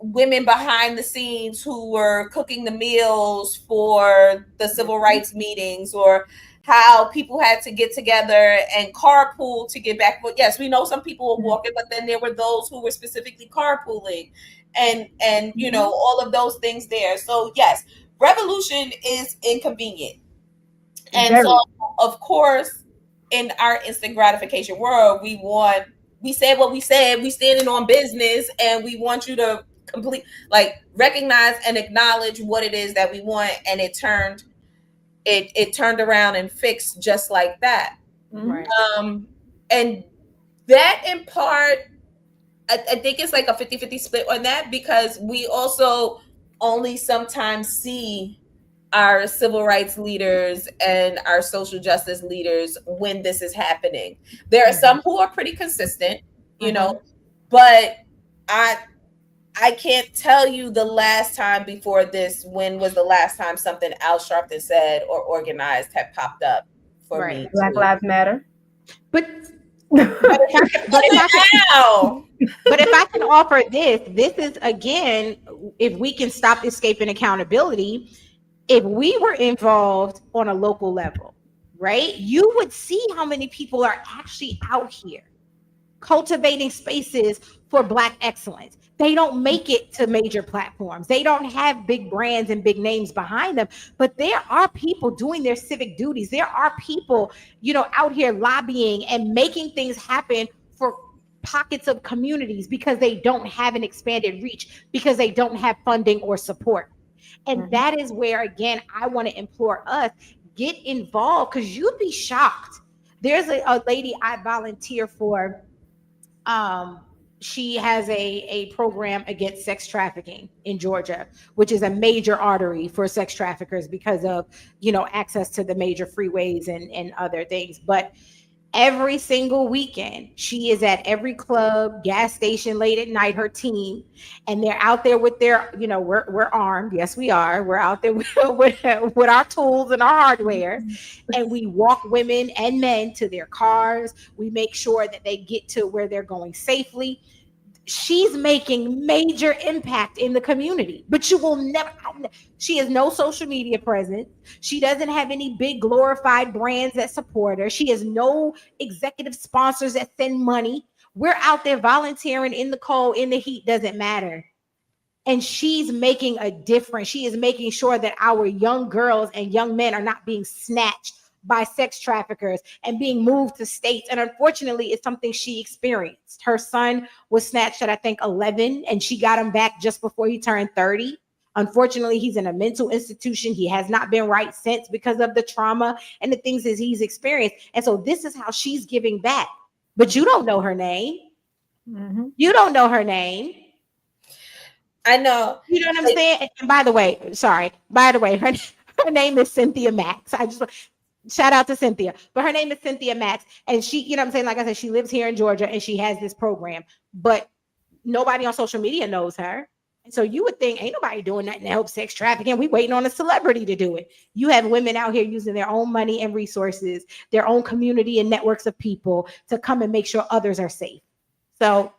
women behind the scenes who were cooking the meals for the civil rights meetings, or how people had to get together and carpool to get back. But yes, we know some people were walking, but then there were those who were specifically carpooling, and all of those things there. So yes, revolution is inconvenient. And so, of course, in our instant gratification world, we said what we said, we standing on business, and we want you to recognize and acknowledge what it is that we want. And it turned around and fixed just like that. Right. And that in part, I think it's like a 50-50 split on that, because we also only sometimes see our civil rights leaders and our social justice leaders when this is happening. There are some who are pretty consistent, but I can't tell you the last time before this, when was the last time something Al Sharpton said or organized had popped up for me. Black Lives Matter. But if I can offer this is, again, if we can stop escaping accountability. If we were involved on a local level, right, you would see how many people are actually out here cultivating spaces for Black excellence. They don't make it to major platforms. They don't have big brands and big names behind them, but there are people doing their civic duties. There are people, out here lobbying and making things happen for pockets of communities because they don't have an expanded reach, because they don't have funding or support. And that is where, again, I want to implore us, get involved, because you'd be shocked. There's a lady I volunteer for. She has a program against sex trafficking in Georgia, which is a major artery for sex traffickers because of, access to the major freeways and other things. But every single weekend, she is at every club, gas station late at night, her team, and they're out there with their, we're armed. Yes, we are. We're out there with our tools and our hardware, and we walk women and men to their cars. We make sure that they get to where they're going safely. She's making major impact in the community, but she has no social media presence. She doesn't have any big glorified brands that support her. She has no executive sponsors that send money. We're out there volunteering in the cold, in the heat, doesn't matter. And she's making a difference. She is making sure that our young girls and young men are not being snatched by sex traffickers and being moved to states. And unfortunately, it's something she experienced. Her son was snatched at, I think, 11, and she got him back just before he turned 30. Unfortunately, he's in a mental institution. He has not been right since because of the trauma and the things that he's experienced. And so this is how she's giving back. But you don't know her name. Mm-hmm. You don't know her name. I know. You know what I'm saying? And by the way, her name is Cynthia Max. I just shout out to Cynthia, but her name is Cynthia Max. And she, you know what I'm saying? Like I said, she lives here in Georgia and she has this program, but nobody on social media knows her. And so you would think, ain't nobody doing nothing to help sex trafficking. We waiting on a celebrity to do it. You have women out here using their own money and resources, their own community and networks of people to come and make sure others are safe. So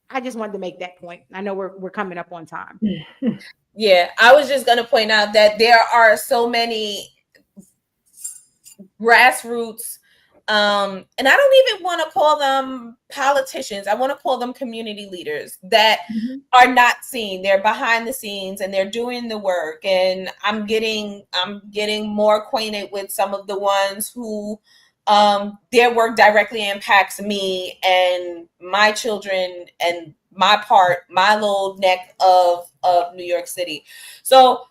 I just wanted to make that point. I know we're coming up on time. Yeah, I was just going to point out that there are so many grassroots, and I don't even want to call them politicians. I want to call them community leaders that are not seen. They're behind the scenes and they're doing the work. And I'm getting more acquainted with some of the ones who their work directly impacts me and my children and my little neck of New York City. So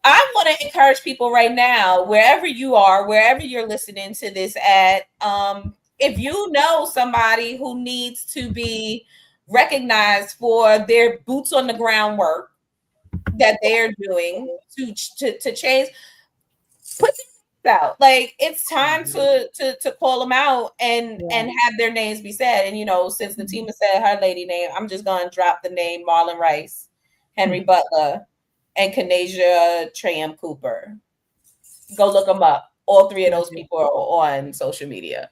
I want to encourage people right now, wherever you are, wherever you're listening to this at, if you know somebody who needs to be recognized for their boots on the ground work that they're doing to change, put this out. Like, it's time to call them out and have their names be said. And, you know, since Natima said her lady name, I'm just going to drop the name Marlon Rice, Henry Butler, and Kanasia Traham Cooper. Go look them up. All three of those people are on social media.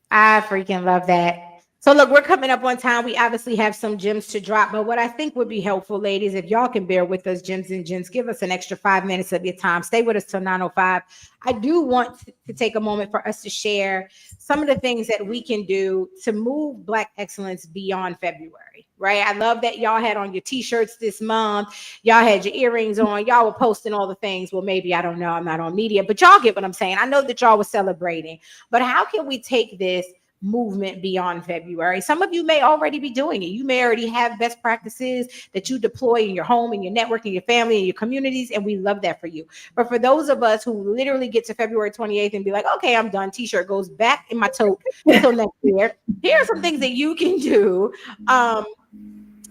I freaking love that. So look, we're coming up on time. We obviously have some gems to drop, but what I think would be helpful, ladies, if y'all can bear with us, gems and gents, give us an extra 5 minutes of your time. Stay with us till 9:05. I do want to take a moment for us to share some of the things that we can do to move Black excellence beyond February, right? I love that y'all had on your t-shirts this month. Y'all had your earrings on. Y'all were posting all the things. Well, maybe, I don't know. I'm not on media, but y'all get what I'm saying. I know that y'all were celebrating, but how can we take this movement beyond February? Some of you may already be doing it. You may already have best practices that you deploy in your home, in your network, in your family, in your communities, and we love that for you. But for those of us who literally get to February 28th and be like, okay, I'm done, t-shirt goes back in my tote until next year, here are some things that you can do.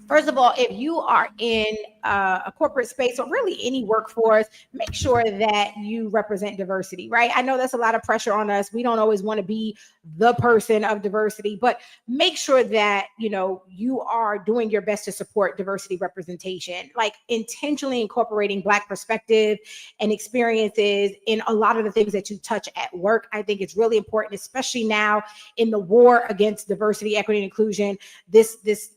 First of all, if you are in a corporate space or really any workforce, make sure that you represent diversity, right? I know that's a lot of pressure on us. We don't always want to be the person of diversity, but make sure that, you know, you are doing your best to support diversity representation, like intentionally incorporating Black perspective and experiences in a lot of the things that you touch at work. I think it's really important, especially now in the war against diversity, equity, and inclusion. This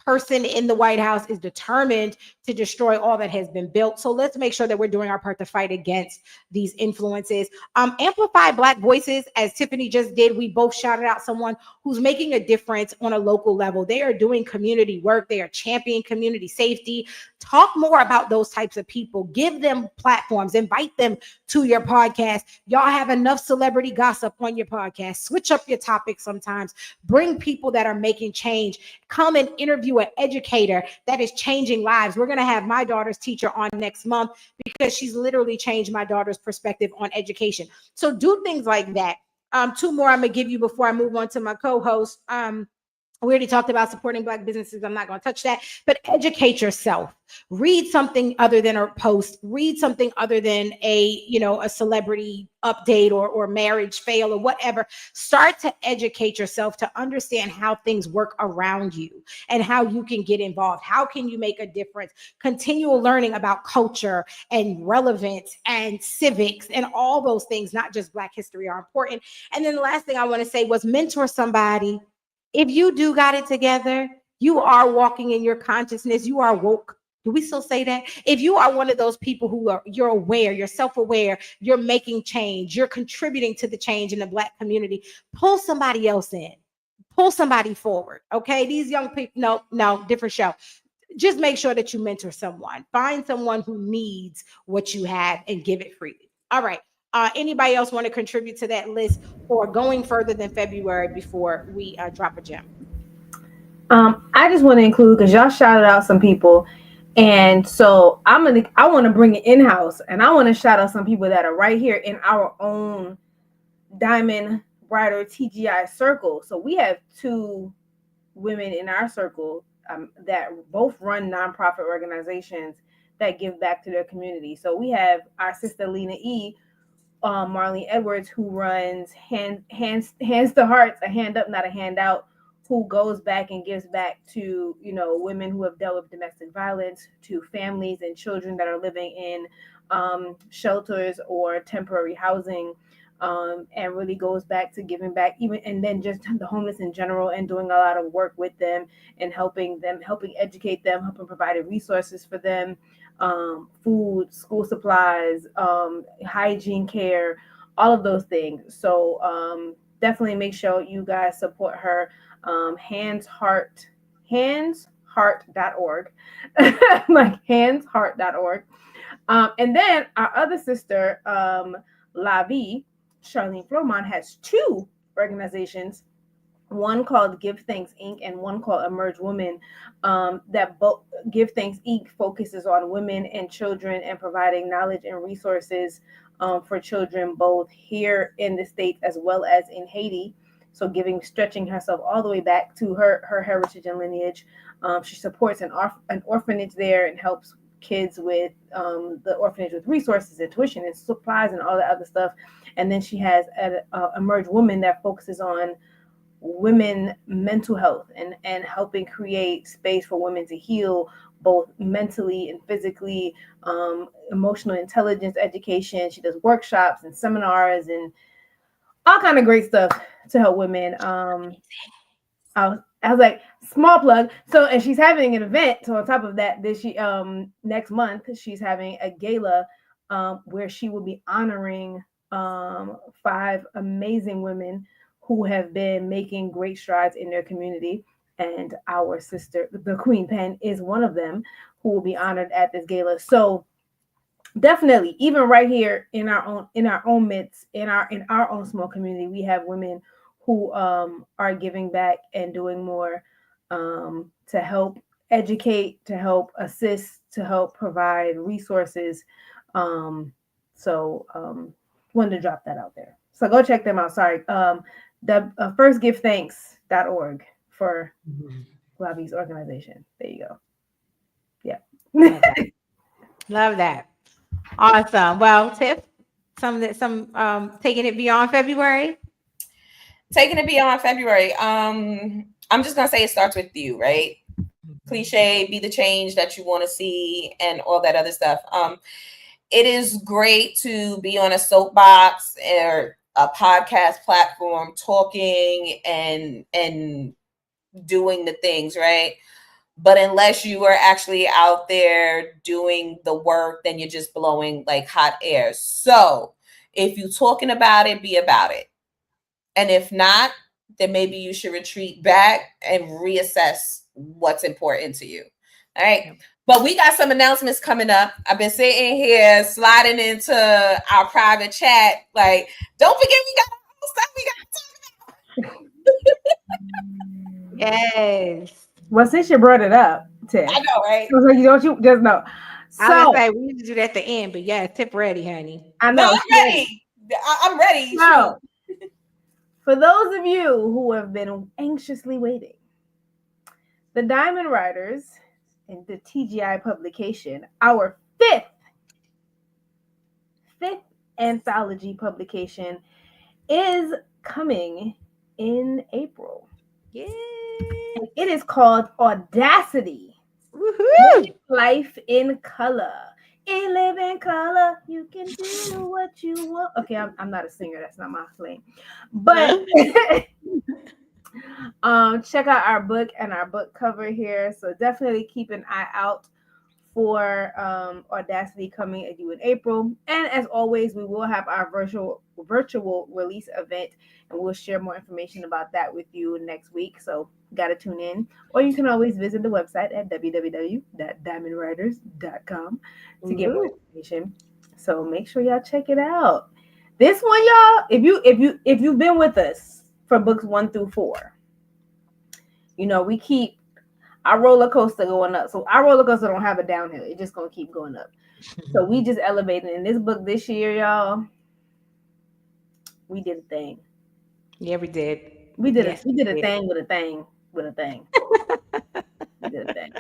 person in the White House is determined to destroy all that has been built. So let's make sure that we're doing our part to fight against these influences. Amplify Black voices, as Tiffany just did. We both shouted out someone who's making a difference on a local level. They are doing community work. They are championing community safety. Talk more about those types of people. Give them platforms. Invite them to your podcast. Y'all have enough celebrity gossip on your podcast. Switch up your topics sometimes. Bring people that are making change. Come and interview an educator that is changing lives. We're going to have my daughter's teacher on next month because she's literally changed my daughter's perspective on education. So do things like that. Two more I'm going to give you before I move on to my co-host. We already talked about supporting Black businesses. I'm not going to touch that, but educate yourself. Read something other than a post. Read something other than a celebrity update or marriage fail or whatever. Start to educate yourself to understand how things work around you and how you can get involved. How can you make a difference? Continual learning about culture and relevance and civics and all those things, not just Black history, are important. And then the last thing I want to say was mentor somebody. If you do got it together, you are walking in your consciousness, you are woke. Do we still say that? If you are one of those people you're aware, you're self-aware, you're making change, you're contributing to the change in the Black community, pull somebody else in, pull somebody forward. Okay. These young people, no, different show. Just make sure that you mentor someone. Find someone who needs what you have and give it freely. All right. Anybody else want to contribute to that list or going further than February before we drop a gem? I just want to include, because y'all shouted out some people, And so I want to bring it in-house, and I want to shout out some people that are right here in our own Diamond Rider TGI circle. So we have 2 women in our circle that both run nonprofit organizations that give back to their community. So we have our sister Lena E. Marlene Edwards, who runs hands to hearts, a hand up, not a handout, who goes back and gives back to, you know, women who have dealt with domestic violence, to families and children that are living in shelters or temporary housing, and really goes back to giving back, even, and then just the homeless in general, and doing a lot of work with them and helping educate them, helping provide resources for them, food, school supplies, hygiene care, all of those things. So definitely make sure you guys support her. Handsheart.org, like handsheart.org. And then our other sister, Lavi, Charlene Flormont, has 2 organizations, one called Give Thanks Inc. and one called Emerge Women, that both Give Thanks Inc. focuses on women and children and providing knowledge and resources for children both here in the States as well as in Haiti. So stretching herself all the way back to her heritage and lineage. She supports an orphanage there and helps kids with the orphanage with resources and tuition and supplies and all that other stuff. And then she has an Emerge Women that focuses on women mental health and helping create space for women to heal both mentally and physically, emotional intelligence education. She does workshops and seminars and all kind of great stuff to help women. I was like, small plug. So, and she's having an event. So on top of that, next month she's having a gala where she will be honoring 5 amazing women who have been making great strides in their community. And our sister, the Queen Pen, is one of them who will be honored at this gala. So definitely, even right here in our own midst, in our own small community, we have women who are giving back and doing more to help educate, to help assist, to help provide resources. So wanted to drop that out there. So go check them out. Sorry. The firstgivethanks.org for Lavi's organization. There you go. Yeah. Love that. Awesome. Well, Tiff, some taking it beyond February. Taking it beyond February. I'm just gonna say it starts with you, right? Cliche, be the change that you want to see, and all that other stuff. It is great to be on a soapbox or a podcast platform talking and doing the things, right? But unless you are actually out there doing the work, then you're just blowing like hot air. So if you're talking about it, be about it. And if not, then maybe you should retreat back and reassess what's important to you. All right. But we got some announcements coming up. I've been sitting here sliding into our private chat. Like, don't forget we got stuff we got to talk about. Yes. Well, since you brought it up, Tiff. I know, right? So you just know. So I was say we need to do that at the end, but yeah, Tiff ready, honey. I know. No, I'm ready. I'm ready. So, for those of you who have been anxiously waiting, the Diamond Riders and the TGI publication, our fifth anthology publication, is coming in April. Yay! And it is called Audacity. Woohoo! Life in Color. In live in color, you can do what you want. Okay, I'm not a singer. That's not my lane. But check out our book and our book cover here. So definitely keep an eye out for Audacity coming at you in April. And as always, we will have our virtual release event, and we'll share more information about that with you next week. So got to tune in. Or you can always visit the website at www.diamondriders.com to get more information. So make sure y'all check it out. This one, y'all, if you've been with us for books 1 through 4, you know, we keep our roller coaster going up. So our roller coaster don't have a downhill. It's just gonna keep going up. So we just elevated in this book this year, y'all. We did a thing. Yeah, we did. We did Yes, we did a did. thing with a thing with a thing. We did a thing.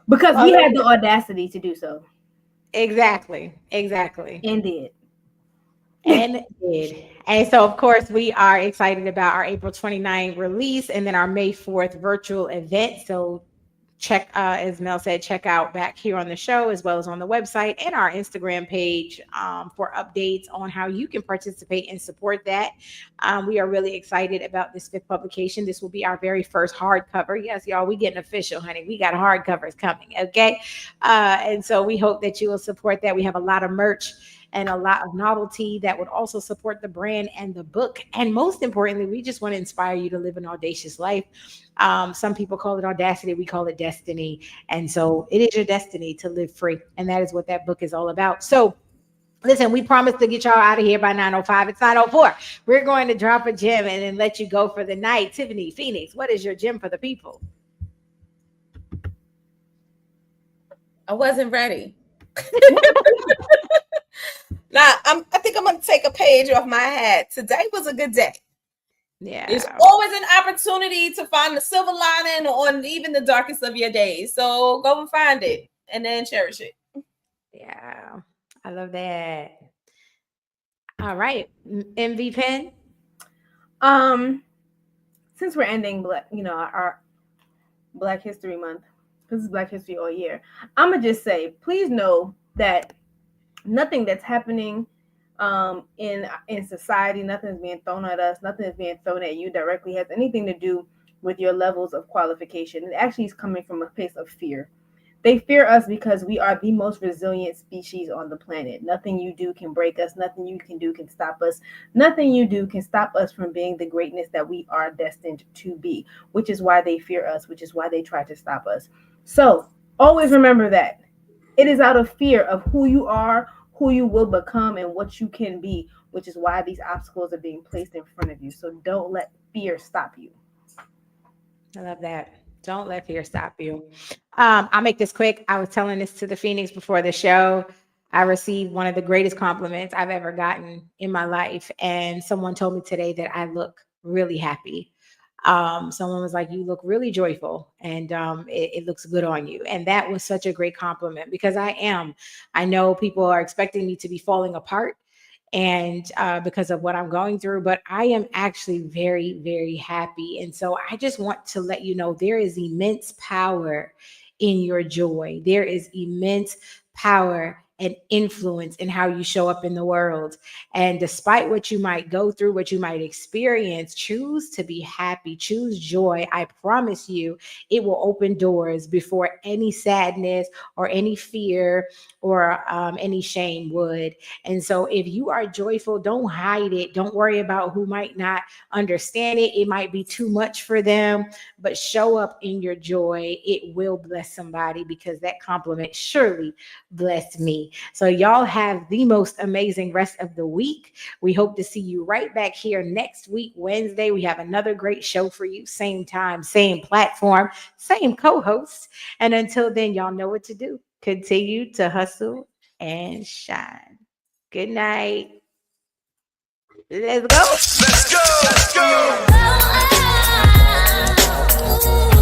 Because we had the audacity to do so. Exactly. And did. And did. And so, of course, we are excited about our April 29th release and then our May 4th virtual event. So check, as Mel said, check out back here on the show as well as on the website and our Instagram page for updates on how you can participate and support that. We are really excited about this 5th publication. This will be our very first hardcover. Yes, y'all, we getting official, honey. We got hardcovers coming, okay? And so we hope that you will support that. We have a lot of merch and a lot of novelty that would also support the brand and the book. And most importantly, we just want to inspire you to live an audacious life. Some people call it audacity. We call it destiny. And so it is your destiny to live free. And that is what that book is all about. So listen, we promised to get y'all out of here by 9:05. It's 9:04. We're going to drop a gem and then let you go for the night. Tiffany, Phoenix, what is your gem for the people? I wasn't ready. Now, I think I'm going to take a page off my hat. Today was a good day. Yeah. There's always an opportunity to find the silver lining on even the darkest of your days. So go and find it and then cherish it. Yeah, I love that. All right, MV Pen. Since we're ending our Black History Month, this is Black History all year, I'm gonna just say, please know that nothing that's happening in society, nothing is being thrown at us, nothing is being thrown at you directly has anything to do with your levels of qualification. It actually is coming from a place of fear. They fear us because we are the most resilient species on the planet. Nothing you do can break us. Nothing you can do can stop us. Nothing you do can stop us from being the greatness that we are destined to be, which is why they fear us, which is why they try to stop us. So always remember that. It is out of fear of who you are, who you will become, and what you can be, which is why these obstacles are being placed in front of you. So don't let fear stop you. I love that. Don't let fear stop you. I'll make this quick. I was telling this to the Phoenix before the show. I received one of the greatest compliments I've ever gotten in my life. And someone told me today that I look really happy. Someone was like, you look really joyful and it looks good on you. And that was such a great compliment because I am. I know people are expecting me to be falling apart and because of what I'm going through, but I am actually very, very happy. And so I just want to let you know there is immense power in your joy. There is immense power and influence in how you show up in the world. And despite what you might go through, what you might experience, choose to be happy, choose joy. I promise you, it will open doors before any sadness or any fear or any shame would. And so if you are joyful, don't hide it. Don't worry about who might not understand it. It might be too much for them, but show up in your joy. It will bless somebody because that compliment surely blessed me. So y'all have the most amazing rest of the week. We hope to see you right back here next week, Wednesday. We have another great show for you. Same time, same platform, same co-host. And until then, y'all know what to do. Continue to hustle and shine. Good night. Let's go. Let's go. Let's go.